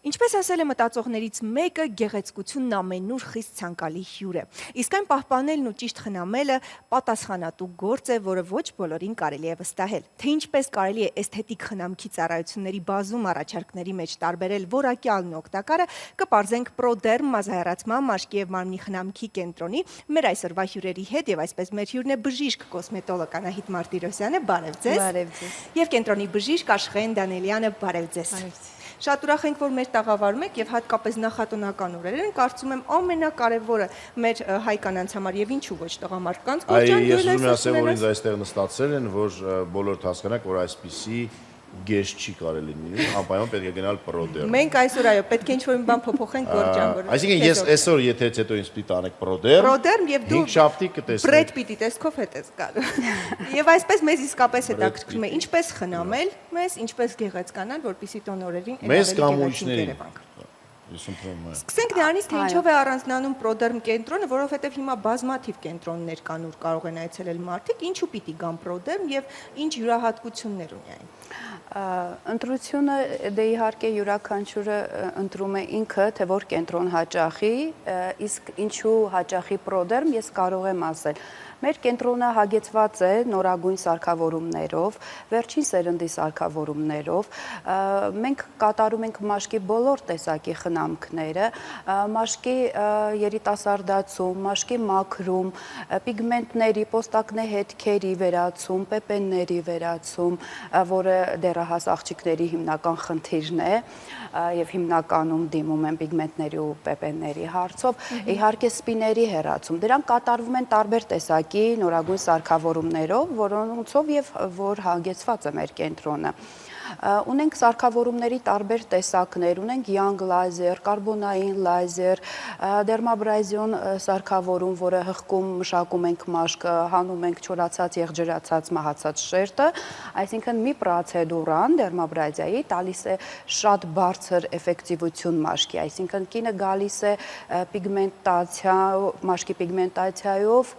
Ինչպես ասել է մտածողներից մեկը, գեղեցկությունն ամենուր խիստ ցանկալի հյուր է։ Իսկ այն պահպանելն ու ճիշտ խնամելը պատասխանատու գործ է, որը ոչ բոլորին կարելի է վստահել։ Թե ինչպես կարելի է էսթետիկ խնամքի ծառայությունների բազում առաջարկների մեջ տարբերել որակյալն ու օգտակարը, կպարզենք Պրոդերմ մազահեռացման, մաշկի եւ մարմնի խնամքի կենտրոնի մեր այսօրվա հյուրերի հետ եւ այսպես մեր հյուրն է բժիշկ կոսմետոլոգ Անահիտ Մարտիրոսյանը, բարև ձեզ։ Բարև ձեզ։ Եւ կենտրոնի բժիշկ Աշխեն Դանելյանը, բարև ձեզ։ Շատ ուրախ ենք, որ մեր տաղավարում եք եւ հատկապես նախատոնական օրերին կարծում եմ ամենակարևորը մեր հայ կանանց համար եւ ինչու ոչ տղամարդկանց Այ ես ուզում եմ ասել, որ ինձ այստեղ նստացել են, որ բոլորդ հասկանաք, որ այսպիսի գեշ չի կարելի լինի, անպայման պետք է գնալ Պրոդերմ։ Մենք այսօր այո, պետք է ինչ-որ մի բան փոփոխենք Գորջան, որ Այսինքն ես այսօր եթեից հետո ինձ պիտի տանեք Պրոդերմ եւ դու 5 շաբթի կտեսնեք։ Բրեդ Պիտի տեսքով հետ ես գալու։ Եվ այսպես մեզ իսկապես հետաքրքրում է ինչպես խնամել մեզ, ինչպես գեղեցկանալ, որպեսզի տոն օրերին մեզ կամ ուրիշներին։ Սկսենք դրանից, թե ինչով է առանձնանում Պրոդերմ կենտրոնը, որովհետև հիմա բազմաթիվ կենտրոններ կան, ուր կարող են այցելել մարդիկ, ինչու պիտի գան Պրոդերմ եւ ինչ յուրահատկություններ ունի այն։ Ընտրությունը դե իհարկե յուրաքանչյուրը ընտրում է ինքը, թե որ կենտրոն հաճախի, իսկ ինչու հաճախի Պրոդերմ, ես կարող եմ ասել։ Մեր կենտրոնը հագեցված է նորագույն սարքավորումներով, վերջին սերնդի սարքավորումներով, մենք կատարում ենք մաշկի բոլոր տեսակի խնամքները, մաշկի երիտասարդացում, մաշկի մաքրում, պիգմենտների, պոստակնե հետքերի վերացում, պեպենների վերացում, որը դեռահաս աղջիկների հիմնական խնդիրն է եւ հիմնականում դիմում են պիգմենտների ու պեպենների հարցով, իհարկե սպիների հեռացում։ Դրանք կատարվում են տարբեր տեսակի նորագույն սարքավորումներով, որոնցով եւ որ հագեցված է մեր կենտրոնը։ Ունենք սարքավորումների տարբեր տեսակներ, ունենք young laser, կարբոնային լազեր, դերմաբրազիոն սարքավորում, որը հղկում, մշակում ենք մաշկը, հանում ենք չորացած, եղջերացած, մահացած շերտը, այսինքն մի պրոցեդուրան դերմաբրազիայի տալիս է շատ բարձր էֆեկտիվություն մաշկի, այսինքն կինը գալիս է պիգմենտացիա, մաշկի պիգմենտացիայով,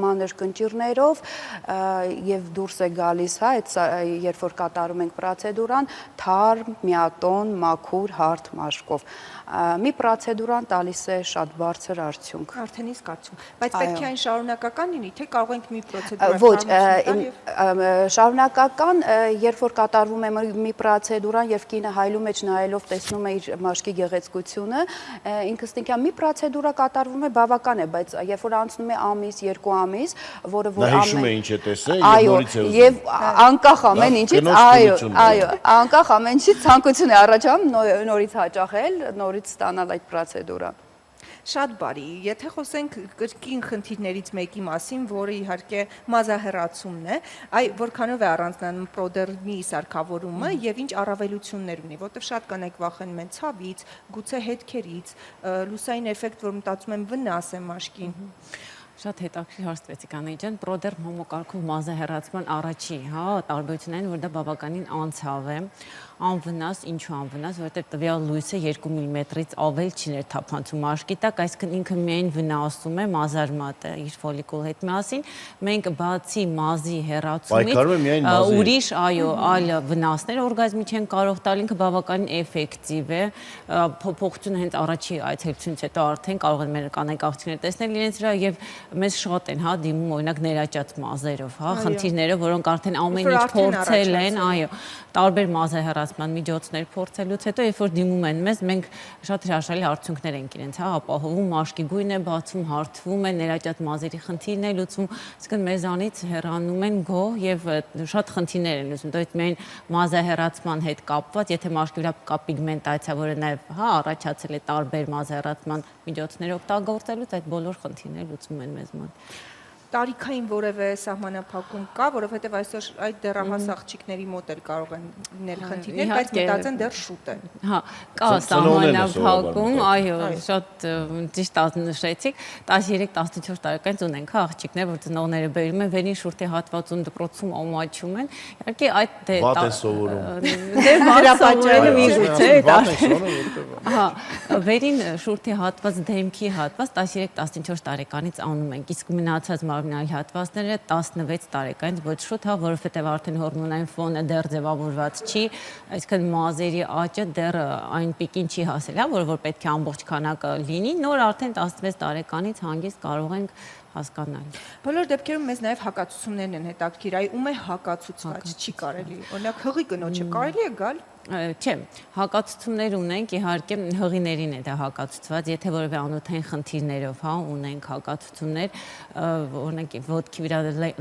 մանր կնճիռներով եւ դուրս է գալիս, հա, երբ որ կատարում ենք պրոցեդուրան թարմ, միատոն, մաքուր, հարթ մաշկով։ Մի պրոցեդուրան տալիս է շատ բարձր արդյունք։ Արդեն իսկ արդյունք։ Բայց պետք է այն շարունակական լինի, թե կարող ենք մի պրոցեդուրա Ոչ, շարունակական, երբ որ կատարվում է մի պրոցեդուրան եւ կինը հայլու մեջ նայելով տեսնում է իր մաշկի գեղեցկությունը, ինքնստինքյան մի պրոցեդուրա կատարվում է բավական է, բայց երբ որ անցնում է ամիս, 2 ամիս, որը որ Նա հիշում է ինչ է տեսել եւ նորից է ուզում։ Եվ անկախ ամեն ինչից, այո, անկախ ամեն ինչից ցանկություն է առաջանում նորից հաճախել, նորից ստանալ այդ պրոցեդուրան։ Շատ բարի, եթե խոսենք կրկին խնդիրներից մեկի մասին, որը իհարկե մազահեռացումն է, որքանով է առանձնանում Պրոդերմի սարքավորումը եւ ինչ առավելություններ ունի, որտեղ շատ կանայք վախենում են ցավից, գուցե հետքերից, լուսային էֆեկտ, որ մտածում են վնաս է մաշկին։ Շատ հետաքրքիր հարցրեցիք Անահիտ ջան, Պրոդերմ համակարգով մազահեռացման առաջի, հա, տարբերությունն այն, որ դա բավականին անցավ է, անվնաս, ինչու անվնաս, որովհետև տվյալ լույսը 2 մմ-ից ավել չի ներթափանցում մաշկի տակ, այսինքն ինքը միայն վնասում է մազարմատը իր ֆոլիկուլ հետ միասին, մենք բացի մազի հեռացումից ուրիշ, այո, այլ վնասներ օրգազմի չեն կարող տալ, ինքը բավականին էֆեկտիվ է, փոփոխությունը հենց առաջի այցելությունից հետո արդեն կարող են մեր կանայք աղջիկները տեսնել իրենց վրա եւ մեզ շատ են, հա, դիմում օրինակ ներաճած մազերով, հա, խնդիրները, որոնք արդեն ամեն ինչ փորձել են, այո, տարբեր մազահեռացման միջոցներ փորձելուց հետո, երբ որ դիմում են մեզ, մենք շատ հրաշալի արդյունքներ ենք իրենց, հա, ապահովում, մաշկի գույն է բացվում, հարթվում է, ներաճած մազերի խնդիրն է լուծվում, այսինքն մեզանից հեռանում են գոհ եւ շատ խնդիրներ են լուծում, դա միայն մազահեռացման հետ կապված, եթե մաշկի վրա կա պիգմենտացիա, որը նաեւ, հա, առաջացել է տարբեր մազահեռացման միջոցներ օգտագործելուց, այդ բոլոր խնդիրները լուծվում են մեզ մոտ։ Տարիքային որևէ սահմանափակում կա, որովհետև այսօր այդ դեռահաս աղջիկների մոտ էլ կարող են լինել խնդիրներ, բայց մտածեն դեռ շուտ է։ Հա, կա սահմանափակում, այո, շատ ճիշտ նշեցիք, 13-14 տարեկանից ունենք աղջիկներ, որ ծնողները բերում են վերին շուրթի հատվածում դպրոցում ամաչում են։ Իհարկե այդ վատ է սովորում։ Դե վատ սովորելու միգուց է, հա, վերին շուրթի հատված, դեմքի հատված 13-14 տարեկանից անում ենք, իսկ մնացած կարմիրային հատվածները 16 տարեկանից ոչ շուտ, հա, որովհետև արդեն հորմոնային ֆոնը դեռ ձևավորված չի, այսինքն մազերի աճը դեռ այն պիկին չի հասել, հա, որ պետք է ամբողջ քանակը լինի, նոր արդեն 16 տարեկանից հանգիստ կարող ենք հասկանալ։ Բոլոր դեպքերում մեզ նաև հակացություններն են հետաքրքիր, այ ում է հակացուցված, չի կարելի։ Օրինակ հղի կնոջը կարելի է գալ։ Չէ, հակացություններ ունենք, իհարկե հղիներին է դա հակացուցված, եթե որևէ անոթային խնդիրներով, հա, ունենք հակացություններ, օրինակ ոտքի վրա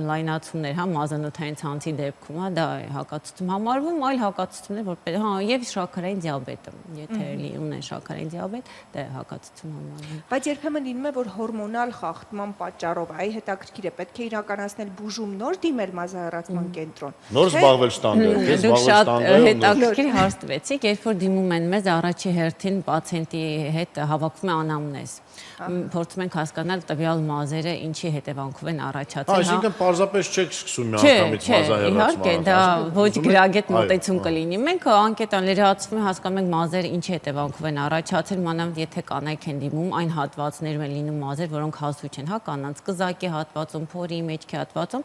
լայնացումներ, հա, մազանոթային ցանցի դեպքում, հա, դա է հակացություն համարվում, այլ հակացություններ, որ հա, եւ շաքարային դիաբետը, եթե ունեն շաքարային դիաբետ, դա է հակացություն համարվում։ Բայց երբեմն լինում է, որ հորմոնալ խախտման պատճառով, այ հետաքրքիր է, պետք է իրականացնել բուժում, նոր դիմել մազահեռացման կենտրոն։ Նոր զբաղվել ստանդարտով, Դուք զբաղվել շատ ստանդարտով։ հետաքրքիր հարցվեցիք, երբ որ դիմում են մեզ առաջի հերթին պացիենտի հետ հավաքում է անամնեզ։ Փորձում ենք հասկանալ տվյալ մազերը ինչի հետևանքով են առաջացել, հա։ Այսինքն պարզապես չեք սկսում միանգամից մազահեռացման։ Իհարկե, դա ոչ գրագետ մոտեցում կլինի։ Մենք անկետանլերացվում ենք, հասկանում ենք մազերը ինչի հետևանքով են առաջացել, մանավանդ եթե կանայք են դիմում, այն հատվածներում են լինում մազեր, որոնք հասույց են, հա, կանանց կզակի հատվածում, փորի մեջքի հատվածում,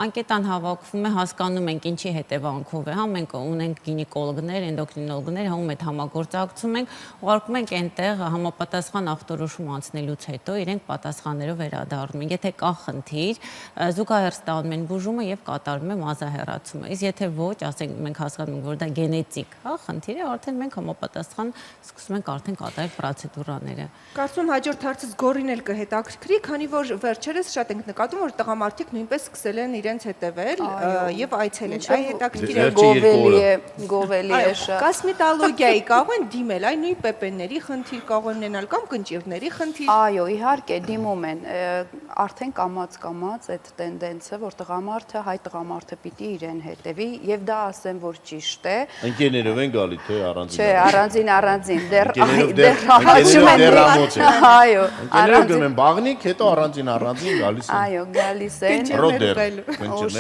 անկետան հավաքվում է, հասկանում ենք ինչի հետևանքով է, հա, մենք ունենք գինեկոլոգներ, էնդոկրինոլոգներ, հա, ում հետ համագործակցում ենք, ուղարկում ենք այնտեղ համապատասխան ախտորոշում անցնելուց հետո իրենք պատասխաններով վերադառնում են։ Եթե կա խնդիր, զուգահեռ ստանում են բուժումը եւ կատարվում է մազահեռացումը։ Իսկ եթե ոչ, ասենք մենք հասկանում ենք, որ դա գենետիկ, հա, խնդիր է, արդեն մենք համապատասխան սկսում ենք արդեն կատարել պրոցեդուրաները։ Կարծում եմ հաջորդ հարցս Գորին էլ կհետաքրքրի, քանի որ վերջերս շատ ենք նկատում, որ տղամարդիկ նույնպես սկսել են իրենց հետևել եւ այցելել։ Այ հետաքրքիր է գովելի է շատ։ Կոսմետոլոգիայի կարող են դիմել, այ նույն պեպենների խնդիր կարող են ունենալ կամ կնճիռների խնդիր։ Այո, իհարկե դիմում են, արդեն կամաց այդ տենդենսը, որ տղամարդը, հայ տղամարդը պիտի իրեն հետևի եւ դա ասեմ, որ ճիշտ է։ Ընկերներով են գալի, թե առանձին։ Չէ, առանձին, դեռ այո։ Այո, Ընկերներով գնում են բաղնիկ, հետո առանձին գալիս են։ Այո, գալիս են։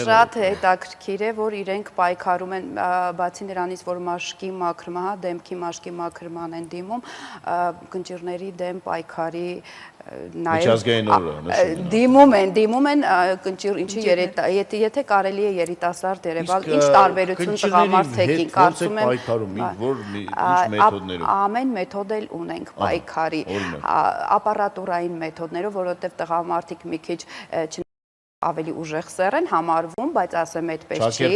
Շատ հետաքրքիր է, որ իրենք պայքարում են, բացի նրանից, որ մաշկի մաքրման, հա, դեմքի մաշկի մաքրման են դիմում, կնճիռների դեմ պայքարի Միջազգային օրը դիմում են կնճիռ ինչի եթե կարելի է երիտասարդ երևալ, ինչ տարբերություն տղամարդեկին, կարծում եմ ամեն մեթոդ էլ ունենք պայքարի, ապարատուրային մեթոդներով, որովհետև տղամարդիկ մի քիչ ավելի ուժեղ սեռ են համարվում, բայց ասեմ այդպես չի,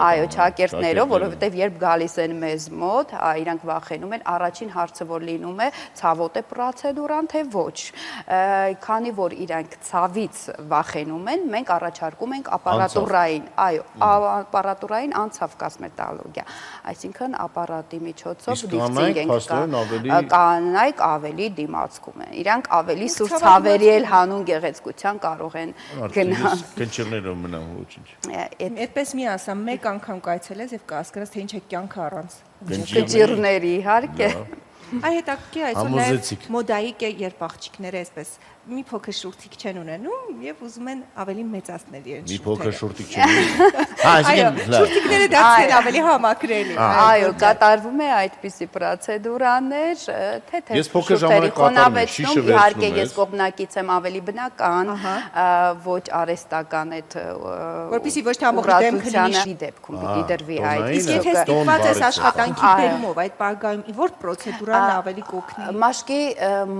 այո, չակերտներով, որովհետև երբ գալիս են մեզ մոտ, իրանք վախենում են, առաջին հարցը որ լինում է, ցավոտ է պրոցեդուրան, թե ոչ, քանի որ իրանք ցավից վախենում են, մենք առաջարկում ենք ապարատուրային, այո, ապարատուրային անցավ կոսմետոլոգիա, այսինքն ապարատի միջոցով լիֆտինգ ենք կանայք ավելի դիմացկում են, իրանք ավելի սուր ցավերի էլ հանուն գեղեցկության կարող են գնալ Կնճիռներով մնամ ոչինչ։ Այդպես մի ասամ, մեկ անգամ կայցելես եւ կհասկանաս, թե ինչ է կյանքը առանց կնճիռների, իհարկե։ Այ հետաքրքիր այսօր նաև մոդայիկ է, երբ աղջիկները այսպես մի փոքր շուրթիկ չեն ունենում եւ ուզում են ավելի մեծացնել իրենց շուրթերը։ Մի փոքր շուրթիկ չեն ունենում։ Այո, շուրթիկները դարձնեն ավելի համակրելի։ Այո, կատարվում է այդպիսի պրոցեդուրաներ, թե շուրթերի խոնավեցնում, իհարկե ես կողմնակից եմ ավելի բնական, ոչ արհեստական այդ որպեսզի ոչ թե ամբողջ դեմքը լինի դեպքում պիտի դրվի այդ։ Իսկ եթե ստիպված ես աշխատանքի բերումով այդ պարագայում որ պրոցեդուրան ավելի կօգնի։ Մաշկի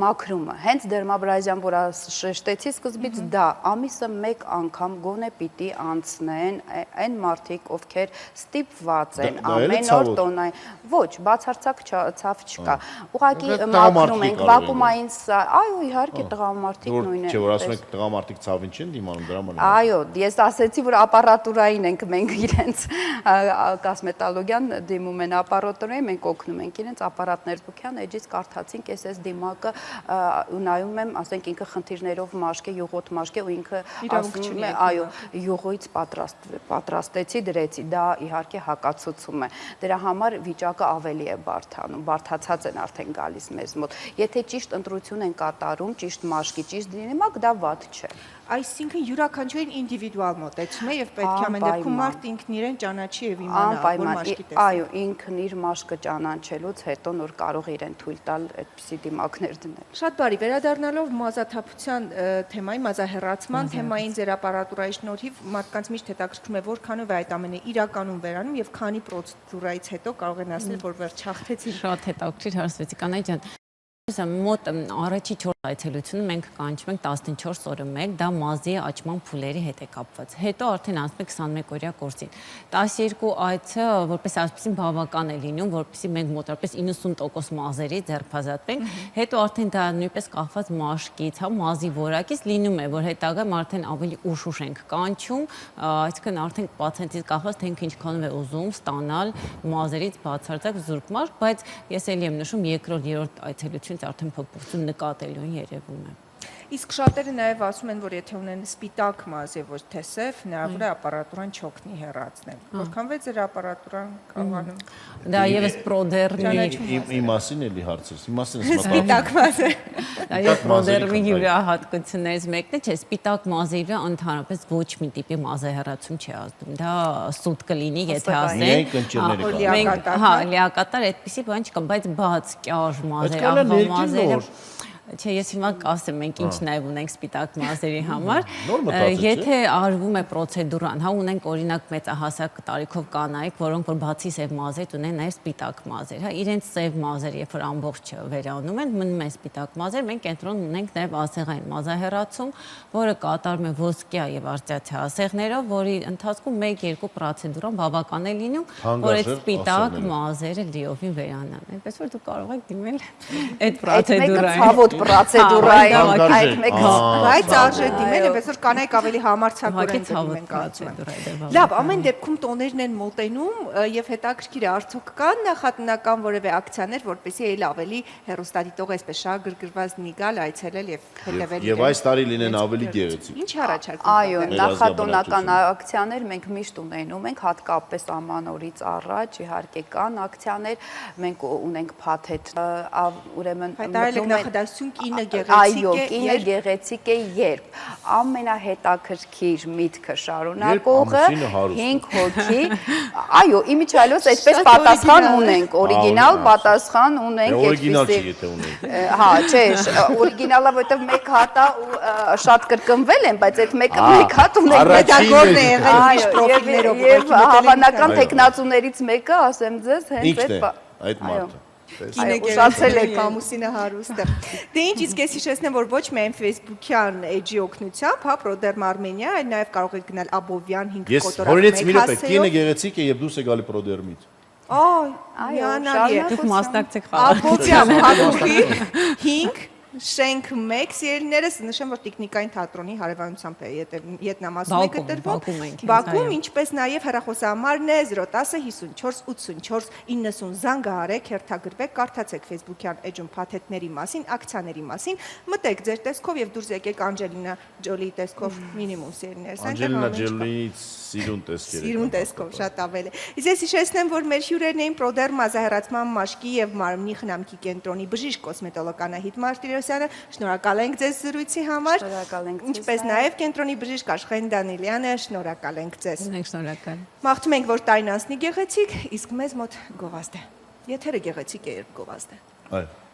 մաքրումը, հենց դերմաբրազիան, որ շեշտեցի սկզբից, դա ամիսը մեկ անգամ գոնե պիտի անցնեն այն մարդիկ, ովքեր ստիպված են ամեն օր տոնային, ոչ, բացարձակ ցավ չկա։ Ուղղակի մաքրում ենք վակուումային, այո, իհարկե տղամարդիկ նույնն է։ Չէ, որ ասում եք տղամարդիկ ցավին չեն դիմանում դրա համար։ Այո, ես ասեցի, որ ապարատուրային ենք մենք իրենց կոսմետոլոգիան դիմում են ապարատուրային, մենք օգնում ենք իրենց ապարատներբուքյան էջից կարդացինք այս դիմակը նայում եմ, ասենք ինքը խնդիրներով մաշկ է, յուղոտ մաշկ է ու ինքը ասում է, այո, յուղից պատրաստեցի, դրեցի, դա իհարկե հակացուցում է։ Դրա համար վիճակը ավելի է բարդանում, բարդացած են արդեն գալիս մեզ մոտ։ Եթե ճիշտ ընտրություն են կատարում, ճիշտ մաշկի, ճիշտ դիմակ, դա վատ չէ։ Այսինքն յուրաքանչյուրին ինդիվիդուալ մոտեցում է եւ պետք է ամեն դեպքում մարդ ինքն իրեն ճանաչի եւ իմանա որ մաշկի տեսք։ Այո, ինքն իր մաշկը ճանաչելուց հետո նոր կարող է իրեն թույլ տալ այդպիսի դիմակներ դնել։ Շատ բարի, վերադառնալով մազաթափության թեմային, մազահեռացման թեմային ձեր ապարատուրայի շնորհիվ մարդկանց միշտ հետաքրքրում է որքանով է այդ ամենը իրականում վերանում եւ քանի պրոցեդուրայից հետո կարող են ասել որ վերջացեցին։ Շատ հետաքրքիր հարցվեցիք Անահիտ ջան։ Մոտ առաջի 4 այցելությունը մենք կանչում ենք 14 օրը մեկ, դա մազի աճման փուլերի հետ է կապված։ Հետո արդեն անցնում է 21 օրյա կորսին։ 12 այցը որպես այսպեսին բավական է լինում, որպեսզի մենք մոտավորապես 90% մազերի ձեռքբազատվենք։ Հետո արդեն դա նույնպես կախված մաշկից, հա, մազի որակից լինում է, որ հետագայում արդեն ավելի ուշ ենք կանչում, այսինքն արդեն պացիենտից կախված թե ինչքանով է ուզում ստանալ մազերից բացարձակ զուրկ մաշկ, բայց ես էլի եմ նշում երկրորդ, երրորդ այցելություն արդեն փոփոխություն նկատելու են երևում է։ Իսկ շատերը նաև ասում են, որ եթե ունեն սպիտակ մազ եւ ոչ թե սև, հնարավոր է ապարատուրան չօգնի հեռացնել։ Որքան վեց էր ապարատուրան կարողանում։ Դա եւս պրոդերմի Իմ մասին էլի հարցերս։ Իմ մասին ես սպիտակ մազը։ Դա եւս պրոդերմի յուրահատկություններից մեկն է, չէ, սպիտակ մազերը ընդհանրապես ոչ մի տիպի մազահեռացում չի ազդում։ Դա սուտ կլինի, եթե ասենք, հա, լիակատար այդպիսի բան չկա, բայց բաց կյար մազերը, Չէ, ես հիմա կասեմ, մենք ինչ նաև ունենք սպիտակ մազերի համար, եթե արվում է պրոցեդուրան, հա ունենք օրինակ մեծահասակ տարիքով կանայք, որոնք որ բացի սև մազեր ունեն նաև սպիտակ մազեր, հա իրենց սև մազերը, երբ որ ամբողջը վերանում են, մնում են սպիտակ մազեր, մենք կենտրոնում ունենք նաև ասեղային մազահեռացում, որը կատարվում է ոսկյա եւ արծաթյա ասեղներով, որի ընթացքում 1-2 պրոցեդուրան բավական է լինում, որ այդ սպիտակ մազերը լիովին վերանան։ Այնպես որ դու կարող ես դիմել այդ պրոցեդուրային պրոցեդուրային այդ մեկը բայց արժե դիմել է, այսօր կանայք ավելի համարձակորեն դիմում են կարծում։ Լավ, ամեն դեպքում տոներն են մոտենում եւ հետաքրքիր է արդյոք կան նախատնական որևէ ակցիաներ, որպեսզի այլ ավելի հեռուստադիտող այսպես շատ գրգռված նիգալ այցելել եւ հետեւել։ Եվ այս տարի լինեն ավելի գեղեցիկ։ Ինչ առաջարկում։ Այո, նախատոնական ակցիաներ մենք միշտ ունենում ենք, հատկապես ամանորից առաջ, իհարկե կան ակցիաներ, մենք ունենք փաթեթ, ուրեմն կինը գեղեցիկ է, այո, կինը գեղեցիկ է երբ ամենահետաքրքիր միտքը շարունակողը 5 հոգի, այո, իմիջիալոց այդպես պատասխան ունենք, օրիգինալ պատասխան ունենք, օրիգինալ չի եթե ունենք։ Հա, չէ, օրիգինալը որտեվ մեկ հատ է շատ կրկնվել են, բայց այդ մեկը մեկ հատ ունենք, մեդագորն է եղել ուրիշ պրոֆիլներով, եւ հավանական տեխնացուներից մեկը, ասեմ ձեզ, հենց այդ մարդը Կինը գերացել է կամուսինը հարուստը։ Դե ինչ իսկ ես հիշեցնեմ, որ ոչ միայն Facebook-յան էջի օգնությամբ, հա, Proderm Armenia, այլ նաև կարող եք գնալ Աբովյան 5 կոտորակի Ես մի րոպե, կինը գեղեցիկ է եւ դուս եք գալի Proderm-ից։ Այո, դուք մասնակցեք Աբովյան հատուկի 5 Շենք 1 սիրելիներս նշեմ, որ տեխնիկային թատրոնի հարևանությամբ է Ետնամասում է գտնվում։ Բաքում, ինչպես նաև հեռախոսահամարն է 010 54 84 90 զանգահարեք, հերթագրվեք, կարդացեք Facebook-յան էջում փաթեթների մասին, ակցիաների մասին, մտեք ձեր տեսքով եւ դուրս եկեք Անջելինա Ջոլիի տեսքով մինիմում սիրելիներս։ Անջելինա Ջոլիից սիրուն տեսքեր։ Սիրուն տեսքով շատ ավելի։ Իսկ ես հիշեցնեմ, որ մեր հյուրերն էին Proderm մազահեռացման մաշկի եւ մարմնի խնամքի կենտրոնի բժիշկ կոսմետոլոգ Անահիտ Մարտիրոսյանը, շնորհակալ ենք ձեզ զրույցի համար։ Շնորհակալ ենք։ Ինչպես նաև կենտրոնի բժիշկ Աշխեն Դանիելյանը, շնորհակալ ենք ձեզ։ Շնորհակալ։ Մաղթում ենք, որ տարին անցնի գեղեցիկ, իսկ մեզ մոտ գովազդ է։ Եթերը գեղեցիկ է, երբ գովազդ է։ Այո։